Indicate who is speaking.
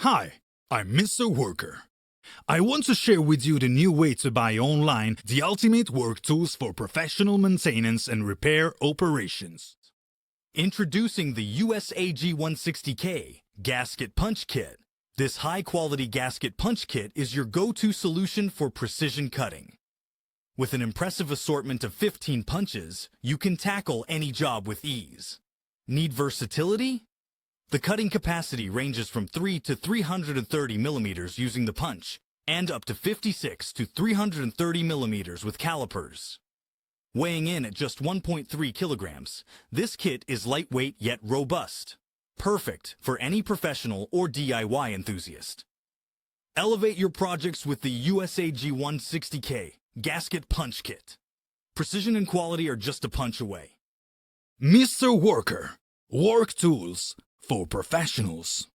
Speaker 1: Hi, I'm Mr. Worker. I want to share with you the new way to buy online the ultimate work tools for professional maintenance and repair operations. Introducing the USAG U01600080 Gasket Punch Kit. This high-quality gasket punch kit is your go-to solution for precision cutting. With an impressive assortment of 15 punches, you can tackle any job with ease. Need versatility? The cutting capacity ranges from 3 to 330 millimeters using the punch, and up to 56 to 330 millimeters with calipers. Weighing in at just 1.3 kilograms, this kit is lightweight yet robust. Perfect for any professional or DIY enthusiast. Elevate your projects with the USAG U01600080 Gasket Punch Kit. Precision and quality are just a punch away. Mr. Worker, work tools for professionals.